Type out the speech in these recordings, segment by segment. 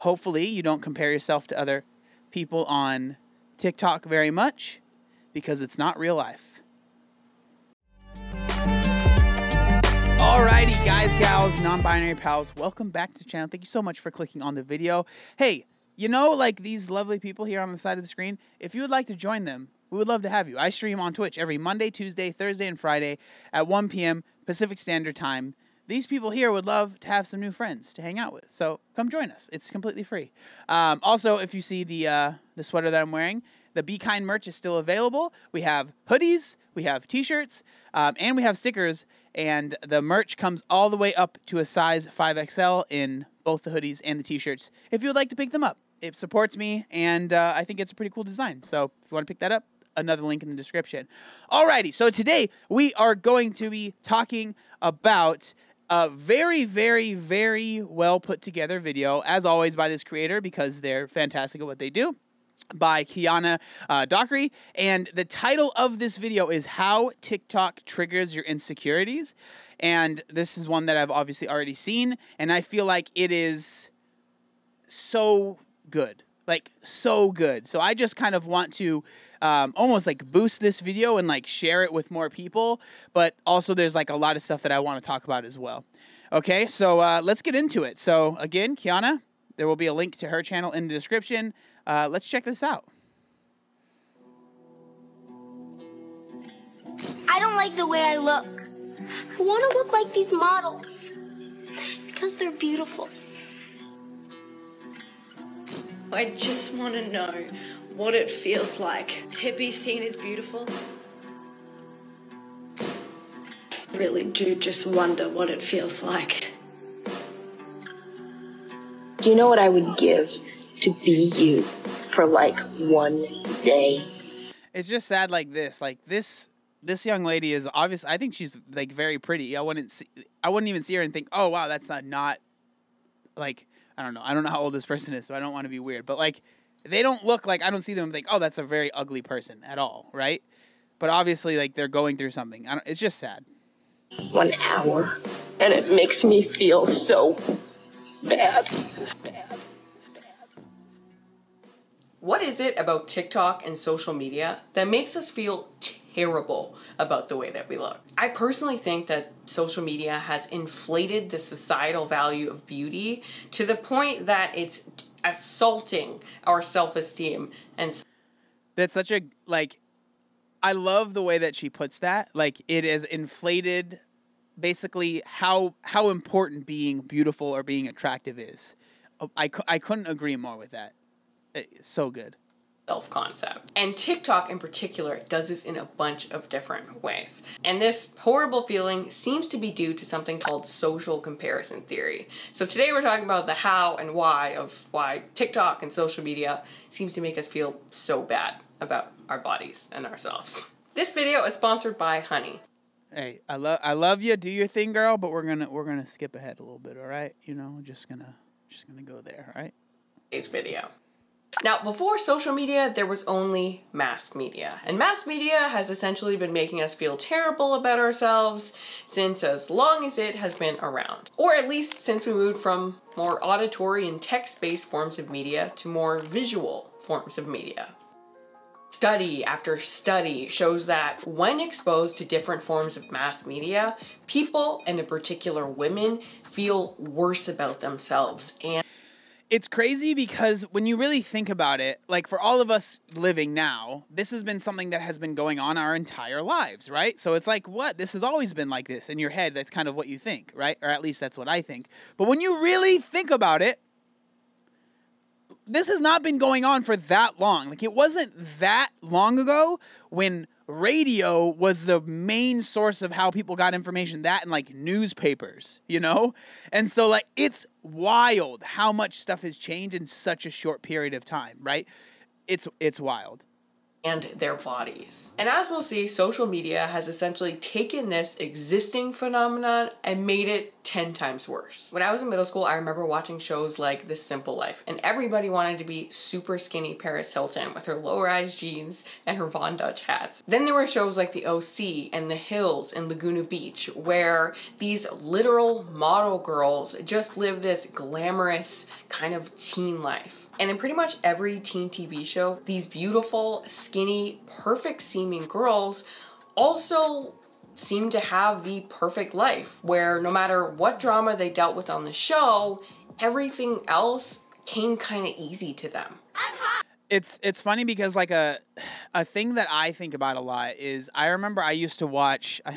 hopefully you don't compare yourself to other people on TikTok very much, because it's not real life. Alrighty, guys, gals, non-binary pals, welcome back to the channel. Thank you so much for clicking on the video. Hey, you know, like these lovely people here on the side of the screen, if you would like to join them, we would love to have you. I stream on Twitch every Monday, Tuesday, Thursday, and Friday at 1 p.m. Pacific Standard Time. These people here would love to have some new friends to hang out with, so come join us. It's completely free. Also, if you see the sweater that I'm wearing, the Be Kind merch is still available. We have hoodies, we have t-shirts, and we have stickers, and the merch comes all the way up to a size 5XL in both the hoodies and the t-shirts if you would like to pick them up. It supports me, and I think it's a pretty cool design, so if you want to pick that up, another link in the description. Alrighty, so today we are going to be talking about a very, very, very well put together video, as always, by this creator, because they're fantastic at what they do, by Kiana Dockery. And the title of this video is How TikTok Triggers Your Insecurities. And this is one that I've obviously already seen, and I feel like it is so good. Like, so good. So I just kind of want to almost like boost this video and like share it with more people, but also there's like a lot of stuff that I want to talk about as well. Okay, so let's get into it. So again, Kiana, there will be a link to her channel in the description. Let's check this out. I don't like the way I look. I want to look like these models because they're beautiful. I just want to know what it feels like to be seen as beautiful. Really do just wonder what it feels like. Do you know what I would give to be you for like one day? It's just sad like this. Like this young lady is obviously, I think she's like very pretty. I wouldn't even see her and think, oh wow, that's not like, I don't know how old this person is, so I don't want to be weird, but like, they don't look like, I don't see them and think, oh, that's a very ugly person at all, right? But obviously, like, they're going through something. It's just sad. 1 hour, and it makes me feel so bad. What is it about TikTok and social media that makes us feel terrible about the way that we look? I personally think that social media has inflated the societal value of beauty to the point that it's assaulting our self-esteem. And that's such a, like, I love the way that she puts that. Like, it is inflated basically how important being beautiful or being attractive is. I couldn't agree more with that. It's so good. Self-concept. And TikTok in particular does this in a bunch of different ways. And this horrible feeling seems to be due to something called social comparison theory. So today we're talking about the how and why of why TikTok and social media seems to make us feel so bad about our bodies and ourselves. This video is sponsored by Honey. Hey, I love you. Do your thing, girl, but we're gonna skip ahead a little bit, all right? You know, just gonna go there, all right? Today's video. Now, before social media, there was only mass media. And mass media has essentially been making us feel terrible about ourselves since as long as it has been around. Or at least since we moved from more auditory and text-based forms of media to more visual forms of media. Study after study shows that when exposed to different forms of mass media, people, and in particular women, feel worse about themselves. And it's crazy because when you really think about it, like for all of us living now, this has been something that has been going on our entire lives, right? So it's like, what? This has always been like this in your head. That's kind of what you think, right? Or at least that's what I think. But when you really think about it, this has not been going on for that long. Like, it wasn't that long ago when radio was the main source of how people got information, that and like newspapers, you know? And so like, it's wild how much stuff has changed in such a short period of time, right? It's wild. and their bodies. And as we'll see, social media has essentially taken this existing phenomenon and made it 10 times worse. When I was in middle school, I remember watching shows like The Simple Life, and everybody wanted to be super skinny Paris Hilton with her low-rise jeans and her Von Dutch hats. Then there were shows like The OC and The Hills and Laguna Beach, where these literal model girls just live this glamorous kind of teen life. And in pretty much every teen TV show, these beautiful, skinny, perfect seeming girls also seem to have the perfect life, where no matter what drama they dealt with on the show, everything else came kind of easy to them. It's funny because like a thing that I think about a lot is I remember I used to watch a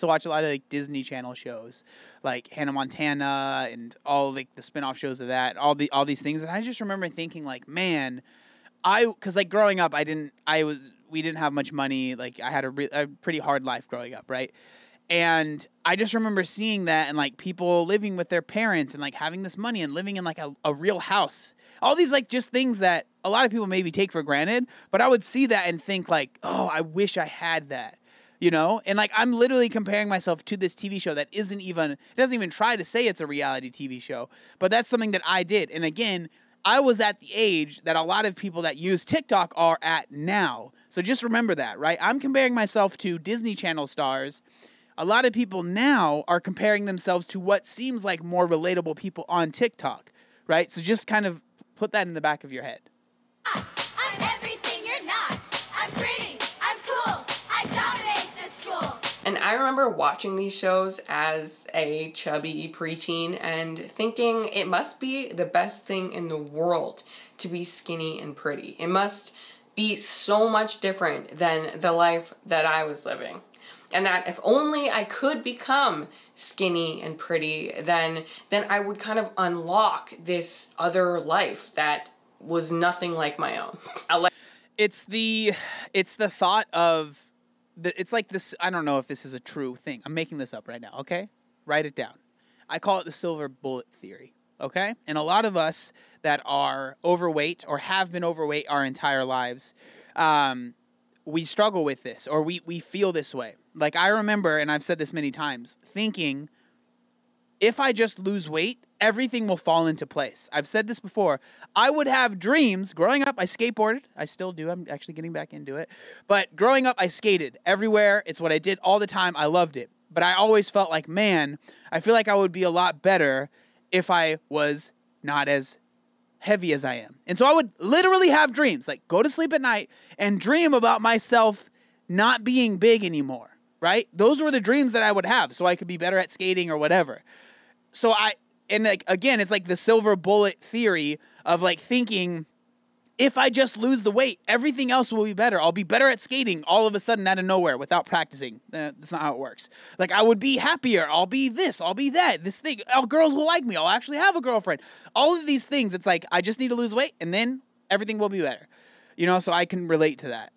lot of like Disney Channel shows like Hannah Montana and all like the spin-off shows of that, all these things, and I just remember thinking like, man, cuz like growing up we didn't have much money, like I had a pretty hard life growing up, right? And I just remember seeing that and like people living with their parents and like having this money and living in like a real house. All these like just things that a lot of people maybe take for granted, but I would see that and think like, oh, I wish I had that, you know? And like I'm literally comparing myself to this TV show that it doesn't even try to say it's a reality TV show, but that's something that I did. And again, I was at the age that a lot of people that use TikTok are at now. So just remember that, right? I'm comparing myself to Disney Channel stars. A lot of people now are comparing themselves to what seems like more relatable people on TikTok, right? So just kind of put that in the back of your head. I'm everything you're not. I'm pretty. I'm cool. I dominate this school. And I remember watching these shows as a chubby preteen and thinking it must be the best thing in the world to be skinny and pretty. It must be so much different than the life that I was living. And that if only I could become skinny and pretty, then I would kind of unlock this other life that was nothing like my own. It's the thought of it's like this. I don't know if this is a true thing. I'm making this up right now. Okay, write it down. I call it the silver bullet theory. Okay, and a lot of us that are overweight or have been overweight our entire lives, we struggle with this, or we feel this way. Like I remember, and I've said this many times, thinking, if I just lose weight, everything will fall into place. I've said this before. I would have dreams. Growing up, I skateboarded. I still do. I'm actually getting back into it. But growing up, I skated everywhere. It's what I did all the time. I loved it. But I always felt like, man, I feel like I would be a lot better if I was not as heavy as I am. And so I would literally have dreams, like go to sleep at night and dream about myself not being big anymore, right? Those were the dreams that I would have so I could be better at skating or whatever. So and like, again, it's like the silver bullet theory of like thinking, if I just lose the weight, everything else will be better. I'll be better at skating all of a sudden out of nowhere without practicing. That's not how it works. Like I would be happier. I'll be this. I'll be that. This thing. Oh, girls will like me. I'll actually have a girlfriend. All of these things. It's like I just need to lose weight and then everything will be better. You know, so I can relate to that.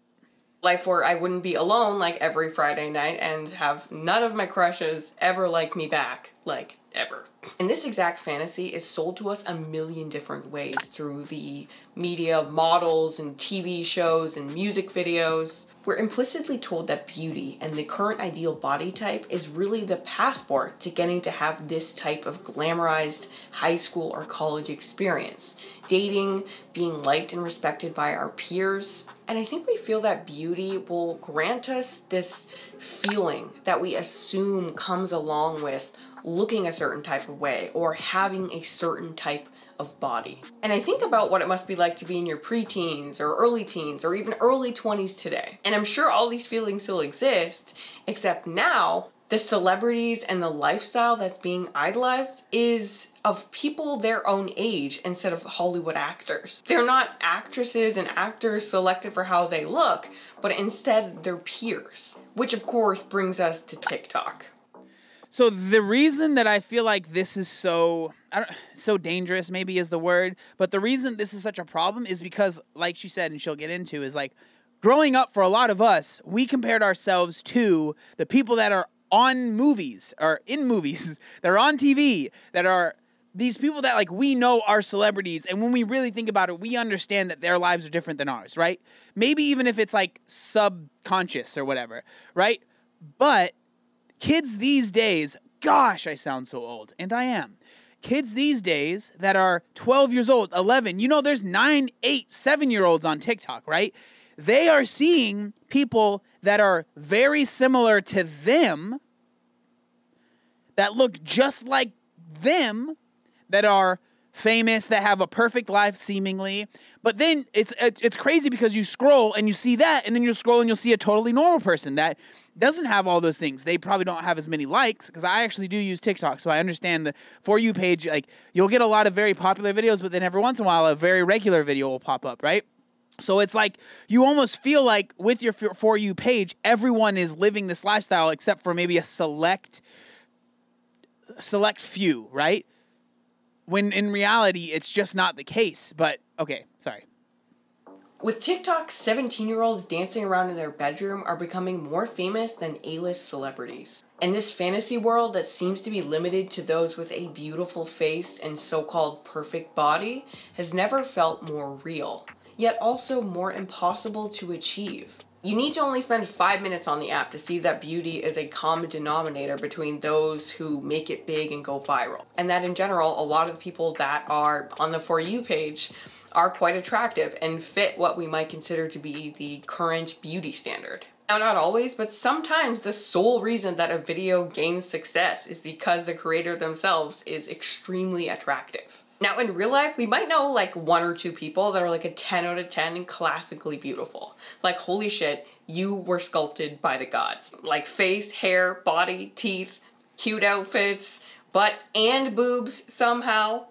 Life where I wouldn't be alone like every Friday night and have none of my crushes ever like me back, like ever. And this exact fantasy is sold to us a million different ways through the media of models and TV shows and music videos. We're implicitly told that beauty and the current ideal body type is really the passport to getting to have this type of glamorized high school or college experience. Dating, being liked and respected by our peers. And I think we feel that beauty will grant us this feeling that we assume comes along with looking a certain type of way or having a certain type of body. And I think about what it must be like to be in your preteens or early teens or even early 20s today. And I'm sure all these feelings still exist, except now the celebrities and the lifestyle that's being idolized is of people their own age instead of Hollywood actors. They're not actresses and actors selected for how they look, but instead they're peers, which of course brings us to TikTok. So the reason that I feel like this is so dangerous maybe is the word, but the reason this is such a problem is because, like she said, and she'll get into, is like growing up for a lot of us, we compared ourselves to the people that are on movies or in movies, that are on TV, that are these people that like we know are celebrities, and when we really think about it, we understand that their lives are different than ours, right? Maybe even if it's like subconscious or whatever, right? But kids these days, gosh, I sound so old, and I am. Kids these days that are 12 years old, 11, you know, there's 9, 8, 7-year-olds on TikTok, right? They are seeing people that are very similar to them, that look just like them, that are famous, that have a perfect life seemingly. But then it's crazy because you scroll and you see that, and then you'll scroll and you'll see a totally normal person that doesn't have all those things. They probably don't have as many likes, because I actually do use TikTok, so I understand the For You page. Like, you'll get a lot of very popular videos, but then every once in a while a very regular video will pop up, right? So it's like you almost feel like with your For You page, everyone is living this lifestyle except for maybe a select few, right? When in reality, it's just not the case. But, okay, sorry. With TikTok, 17-year-olds dancing around in their bedroom are becoming more famous than A-list celebrities. And this fantasy world that seems to be limited to those with a beautiful face and so-called perfect body has never felt more real, yet also more impossible to achieve. You need to only spend 5 minutes on the app to see that beauty is a common denominator between those who make it big and go viral. And that in general, a lot of the people that are on the For You page are quite attractive and fit what we might consider to be the current beauty standard. Now, not always, but sometimes the sole reason that a video gains success is because the creator themselves is extremely attractive. Now, in real life, we might know like 1 or 2 people that are like a 10 out of 10 and classically beautiful. Like, holy shit, you were sculpted by the gods. Like face, hair, body, teeth, cute outfits, butt and boobs somehow.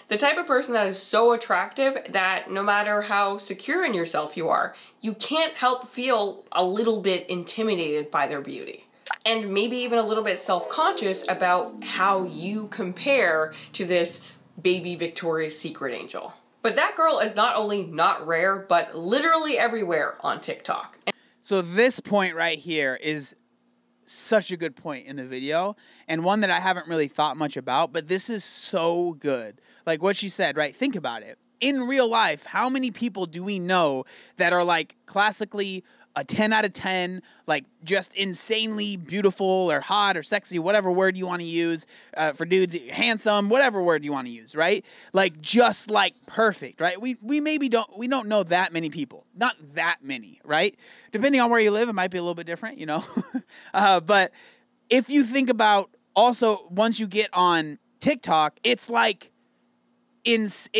The type of person that is so attractive that no matter how secure in yourself you are, you can't help feel a little bit intimidated by their beauty. And maybe even a little bit self-conscious about how you compare to this baby Victoria's Secret angel. But that girl is not only not rare, but literally everywhere on TikTok. So this point right here is such a good point in the video, and one that I haven't really thought much about, but this is so good. Like what she said, right? Think about it. In real life, how many people do we know that are like classically a 10 out of 10, like just insanely beautiful or hot or sexy, whatever word you want to use, for dudes, handsome, whatever word you want to use, right? Like just like perfect, right? We don't know that many people, not that many, right? Depending on where you live, it might be a little bit different, you know? But if you think about also, once you get on TikTok, it's like, it's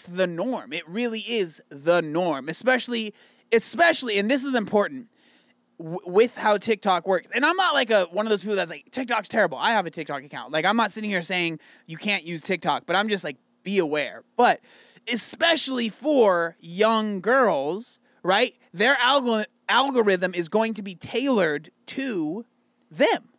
the norm. It really is the norm, especially, and this is important, with how TikTok works. And I'm not like one of those people that's like, TikTok's terrible. I have a TikTok account. Like, I'm not sitting here saying you can't use TikTok, but I'm just like, be aware. But especially for young girls, right? Their algorithm is going to be tailored to them.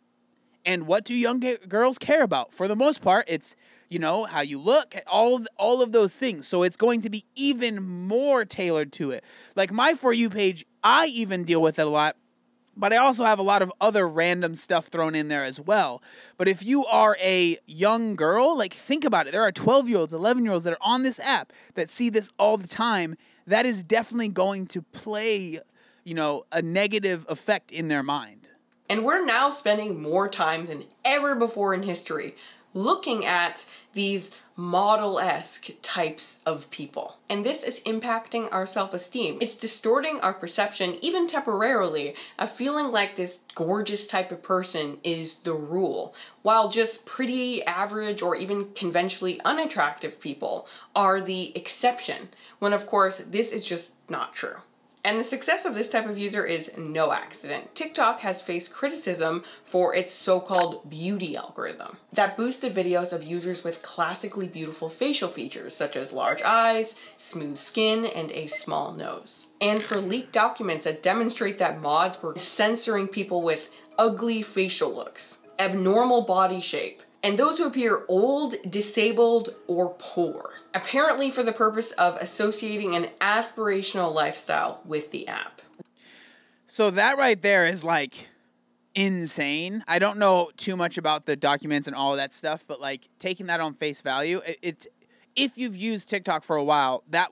And what do young girls care about? For the most part, it's, you know, how you look, all of those things. So it's going to be even more tailored to it. Like my For You page, I even deal with it a lot, but I also have a lot of other random stuff thrown in there as well. But if you are a young girl, like think about it. There are 12-year-olds, 11-year-olds that are on this app that see this all the time. That is definitely going to play, you know, a negative effect in their mind. And we're now spending more time than ever before in history looking at these model-esque types of people. And this is impacting our self-esteem. It's distorting our perception, even temporarily, of feeling like this gorgeous type of person is the rule, while just pretty, average, or even conventionally unattractive people are the exception, when of course this is just not true. And the success of this type of user is no accident. TikTok has faced criticism for its so-called beauty algorithm that boosted videos of users with classically beautiful facial features such as large eyes, smooth skin, and a small nose. And for leaked documents that demonstrate that mods were censoring people with ugly facial looks, abnormal body shape, and those who appear old, disabled, or poor, apparently for the purpose of associating an aspirational lifestyle with the app. So that right there is like, insane. I don't know too much about the documents and all of that stuff, but like taking that on face value, it's if you've used TikTok for a while, that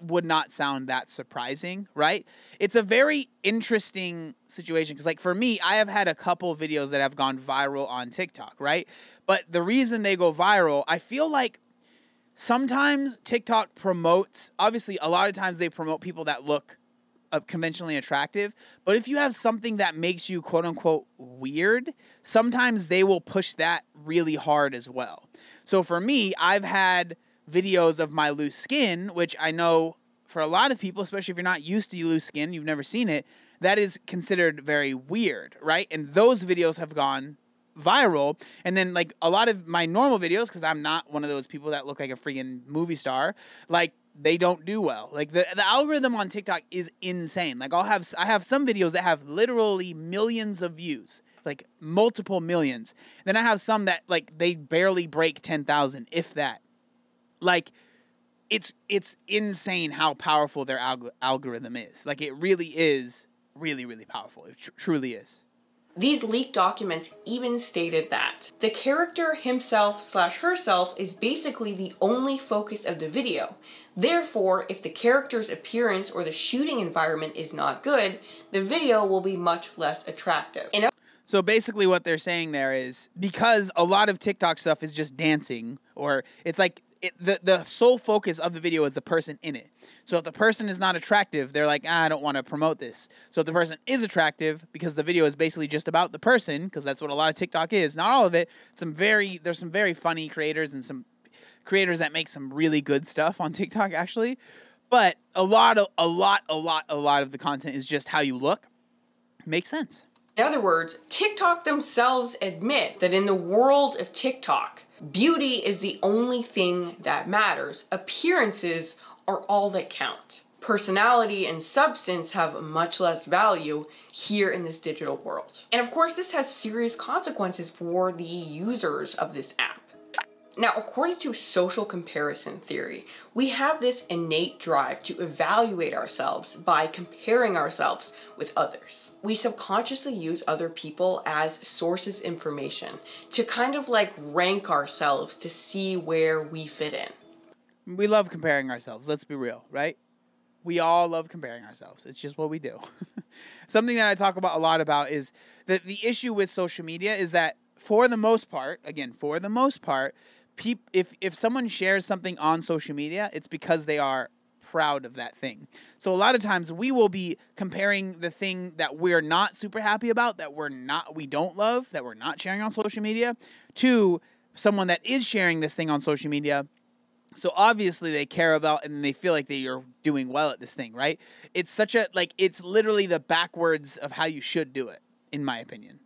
would not sound that surprising, right? It's a very interesting situation because, like, for me, I have had a couple videos that have gone viral on TikTok, right? But the reason they go viral, I feel like sometimes TikTok promotes, obviously, a lot of times they promote people that look conventionally attractive, but if you have something that makes you quote unquote weird, sometimes they will push that really hard as well. So for me, I've had videos of my loose skin, which I know for a lot of people, especially if you're not used to loose skin, you've never seen it, that is considered very weird, right? And those videos have gone viral. And then like a lot of my normal videos, because I'm not one of those people that look like a freaking movie star, like they don't do well. Like the algorithm on TikTok is insane. Like I have some videos that have literally millions of views, like multiple millions. Then I have some that like they barely break 10,000, if that. Like, it's insane how powerful their algorithm is. Like, it really is really, really powerful. It truly is. These leaked documents even stated that the character himself/herself is basically the only focus of the video. Therefore, if the character's appearance or the shooting environment is not good, the video will be much less attractive. So basically what they're saying there is, because a lot of TikTok stuff is just dancing, or it's like, the sole focus of the video is the person in it. So if the person is not attractive, they're like, I don't want to promote this. So if the person is attractive, because the video is basically just about the person, because that's what a lot of TikTok is, not all of it, there's some very funny creators and some creators that make some really good stuff on TikTok, actually. But a lot of the content is just how you look. Makes sense. In other words, TikTok themselves admit that in the world of TikTok, beauty is the only thing that matters. Appearances are all that count. Personality and substance have much less value here in this digital world. And of course, this has serious consequences for the users of this app. Now, according to social comparison theory, we have this innate drive to evaluate ourselves by comparing ourselves with others. We subconsciously use other people as sources of information to kind of like rank ourselves to see where we fit in. We love comparing ourselves, let's be real, right? We all love comparing ourselves. It's just what we do. Something that I talk about a lot about is that the issue with social media is that for the most part, if someone shares something on social media, it's because they are proud of that thing. So a lot of times we will be comparing the thing that we're not super happy about, that we don't love, that we're not sharing on social media, to someone that is sharing this thing on social media. So obviously they care about and they feel like they are doing well at this thing, right? It's it's literally the backwards of how you should do it, in my opinion.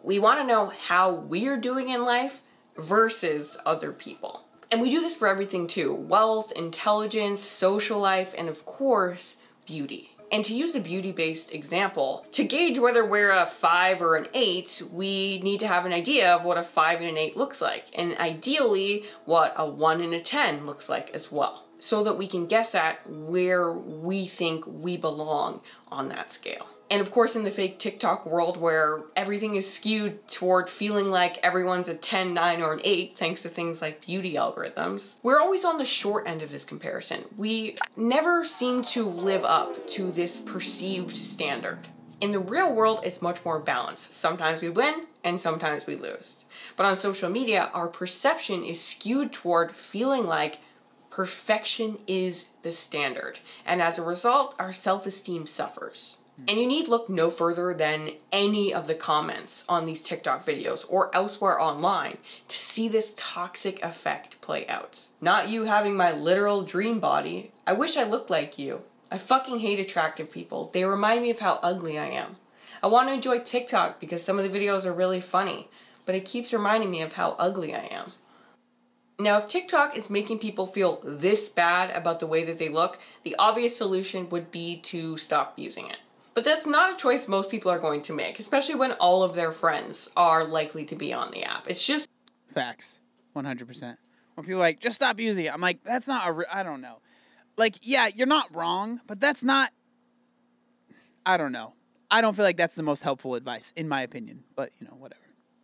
We want to know how we're doing in life versus other people. And we do this for everything too. Wealth, intelligence, social life, and of course, beauty. And to use a beauty-based example, to gauge whether we're a 5 or an 8, we need to have an idea of what a 5 and an 8 looks like, and ideally what a 1 and a 10 looks like as well, so that we can guess at where we think we belong on that scale. And of course, in the fake TikTok world where everything is skewed toward feeling like everyone's a 10, 9, or an 8, thanks to things like beauty algorithms, we're always on the short end of this comparison. We never seem to live up to this perceived standard. In the real world, it's much more balanced. Sometimes we win and sometimes we lose. But on social media, our perception is skewed toward feeling like perfection is the standard. And as a result, our self-esteem suffers. And you need look no further than any of the comments on these TikTok videos or elsewhere online to see this toxic effect play out. Not you having my literal dream body. I wish I looked like you. I fucking hate attractive people. They remind me of how ugly I am. I want to enjoy TikTok because some of the videos are really funny, but it keeps reminding me of how ugly I am. Now, if TikTok is making people feel this bad about the way that they look, the obvious solution would be to stop using it. But that's not a choice most people are going to make, especially when all of their friends are likely to be on the app. It's just facts, 100%. When people are like, just stop using it, I'm like, that's not I don't know. Like, yeah, you're not wrong, but that's not, I don't know. I don't feel like that's the most helpful advice, in my opinion. But, you know, whatever.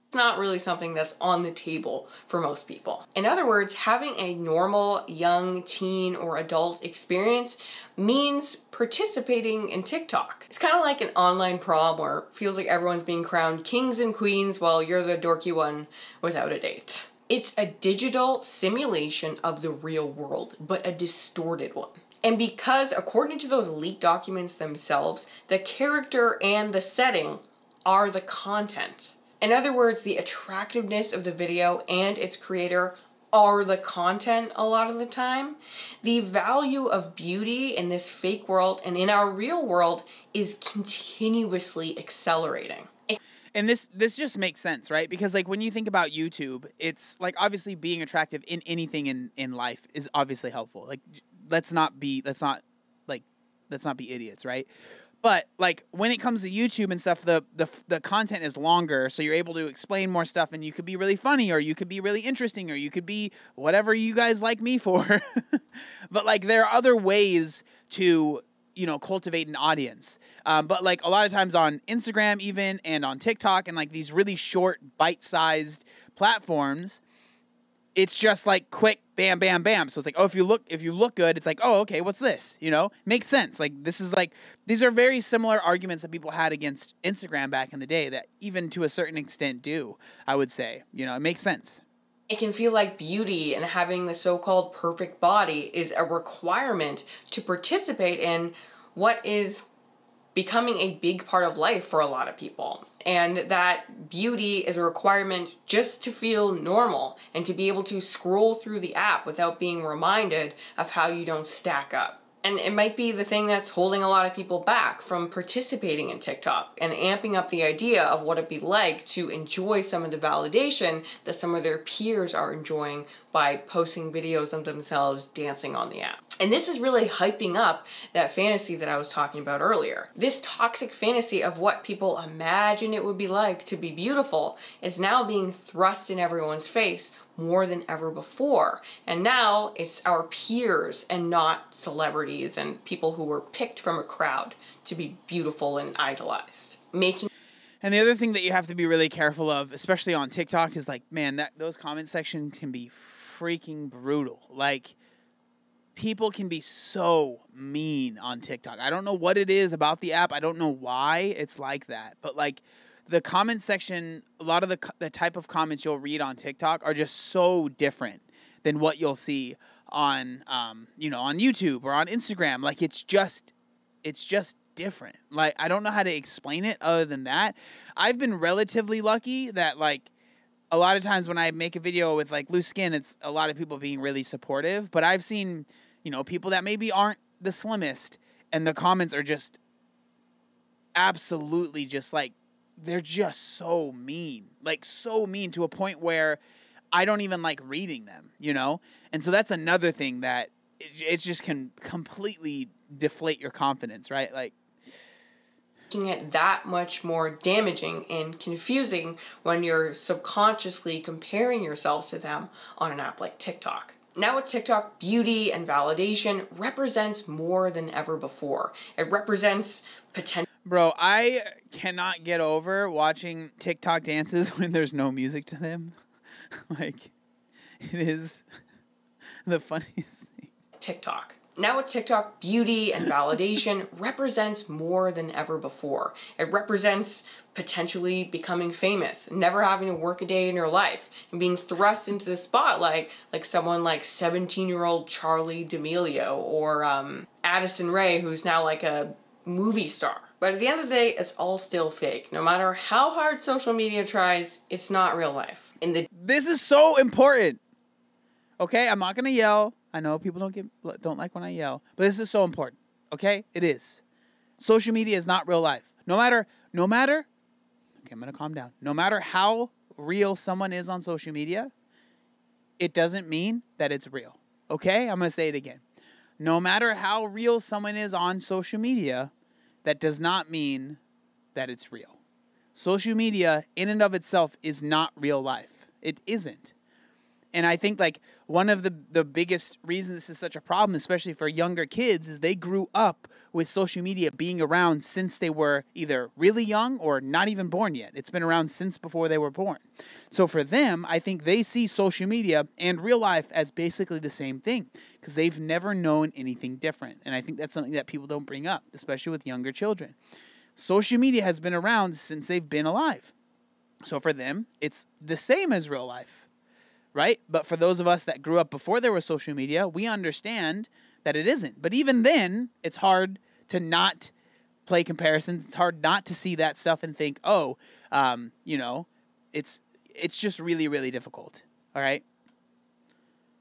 It's not really something that's on the table for most people. In other words, having a normal young teen or adult experience means participating in TikTok. It's kind of like an online prom where it feels like everyone's being crowned kings and queens while you're the dorky one without a date. It's a digital simulation of the real world, but a distorted one. And because, according to those leaked documents themselves, the character and the setting are the content. In other words, the attractiveness of the video and its creator are the content a lot of the time. The value of beauty in this fake world and in our real world is continuously accelerating. And this just makes sense, right? Because like when you think about YouTube, it's like obviously being attractive in anything in life is obviously helpful. Like let's not be idiots, right? But like when it comes to YouTube and stuff, the content is longer, so you're able to explain more stuff, and you could be really funny, or you could be really interesting, or you could be whatever you guys like me for. But like there are other ways to, you know, cultivate an audience. But like a lot of times on Instagram even and on TikTok and like these really short bite-sized platforms, it's just like quick bam bam bam. So it's like, oh, if you look good, it's like, oh, okay, what's this? You know, makes sense. Like this is like, these are very similar arguments that people had against Instagram back in the day that even to a certain extent do, I would say. You know, it makes sense. It can feel like beauty and having the so-called perfect body is a requirement to participate in what is becoming a big part of life for a lot of people. And that beauty is a requirement just to feel normal and to be able to scroll through the app without being reminded of how you don't stack up. And it might be the thing that's holding a lot of people back from participating in TikTok and amping up the idea of what it'd be like to enjoy some of the validation that some of their peers are enjoying by posting videos of themselves dancing on the app. And this is really hyping up that fantasy that I was talking about earlier. This toxic fantasy of what people imagine it would be like to be beautiful is now being thrust in everyone's face more than ever before. And now it's our peers and not celebrities and people who were picked from a crowd to be beautiful and idolized. And the other thing that you have to be really careful of, especially on TikTok, is like, man, those comment sections can be freaking brutal. Like, people can be so mean on TikTok. I don't know what it is about the app. I don't know why it's like that. But like the comment section, a lot of the type of comments you'll read on TikTok are just so different than what you'll see on you know, on YouTube or on Instagram. Like it's just different. Like I don't know how to explain it other than that. I've been relatively lucky that like a lot of times when I make a video with like loose skin, it's a lot of people being really supportive, but I've seen, you know, people that maybe aren't the slimmest and the comments are just absolutely just like, they're just so mean, like so mean to a point where I don't even like reading them, you know? And so that's another thing that it just can completely deflate your confidence, right? Like making it that much more damaging and confusing when you're subconsciously comparing yourself to them on an app like TikTok. Now with TikTok, beauty and validation represents more than ever before. It represents potential. Bro, I cannot get over watching TikTok dances when there's no music to them. Like, it is the funniest thing. TikTok. Now with TikTok, beauty and validation represents more than ever before. It represents potentially becoming famous, never having to work a day in your life, and being thrust into the spotlight like someone like 17-year-old Charlie D'Amelio or Addison Rae, who's now like a movie star. But at the end of the day, it's all still fake. No matter how hard social media tries, it's not real life. This is so important. Okay, I'm not gonna yell. I know people don't like when I yell, but this is so important. Okay, it is. Social media is not real life. No matter. Okay, I'm gonna calm down. No matter how real someone is on social media, it doesn't mean that it's real. Okay, I'm gonna say it again. No matter how real someone is on social media, that does not mean that it's real. Social media in and of itself is not real life. It isn't. And I think like one of the biggest reasons this is such a problem, especially for younger kids, is they grew up with social media being around since they were either really young or not even born yet. It's been around since before they were born. So for them, I think they see social media and real life as basically the same thing because they've never known anything different. And I think that's something that people don't bring up, especially with younger children. Social media has been around since they've been alive. So for them, it's the same as real life, right? But for those of us that grew up before there was social media, we understand that it isn't. But even then, it's hard to not play comparisons. It's hard not to see that stuff and think, oh, you know, it's just really, really difficult. All right.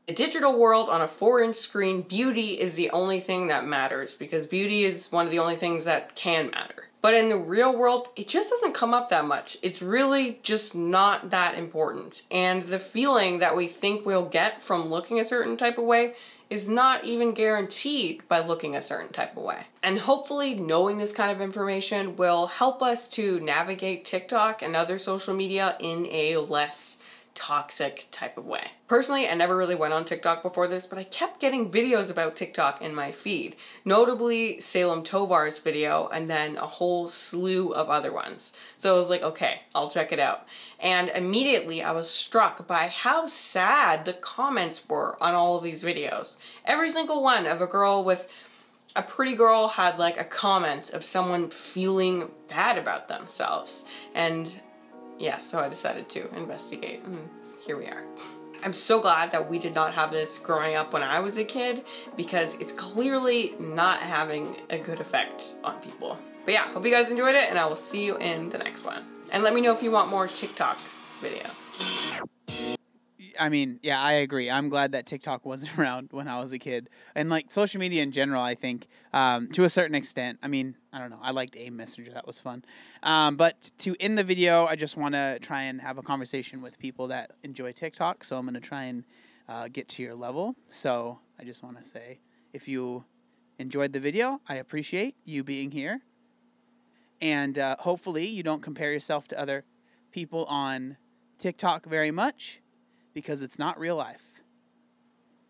The digital world on a 4-inch screen, beauty is the only thing that matters because beauty is one of the only things that can matter. But in the real world, it just doesn't come up that much. It's really just not that important. And the feeling that we think we'll get from looking a certain type of way is not even guaranteed by looking a certain type of way. And hopefully knowing this kind of information will help us to navigate TikTok and other social media in a less toxic type of way. Personally, I never really went on TikTok before this, but I kept getting videos about TikTok in my feed, notably Salem Tovar's video and then a whole slew of other ones. So I was like, okay, I'll check it out. And immediately I was struck by how sad the comments were on all of these videos. Every single one of a girl with a pretty girl had like a comment of someone feeling bad about themselves. And yeah, so I decided to investigate, and here we are. I'm so glad that we did not have this growing up when I was a kid, because it's clearly not having a good effect on people. But yeah, hope you guys enjoyed it, and I will see you in the next one. And let me know if you want more TikTok videos. I mean, yeah, I agree. I'm glad that TikTok wasn't around when I was a kid. And like social media in general, I think to a certain extent, I mean, I don't know. I liked AIM Messenger. That was fun. But to end the video, I just want to try and have a conversation with people that enjoy TikTok. So I'm going to try and get to your level. So I just want to say, if you enjoyed the video, I appreciate you being here. And hopefully you don't compare yourself to other people on TikTok very much, because it's not real life.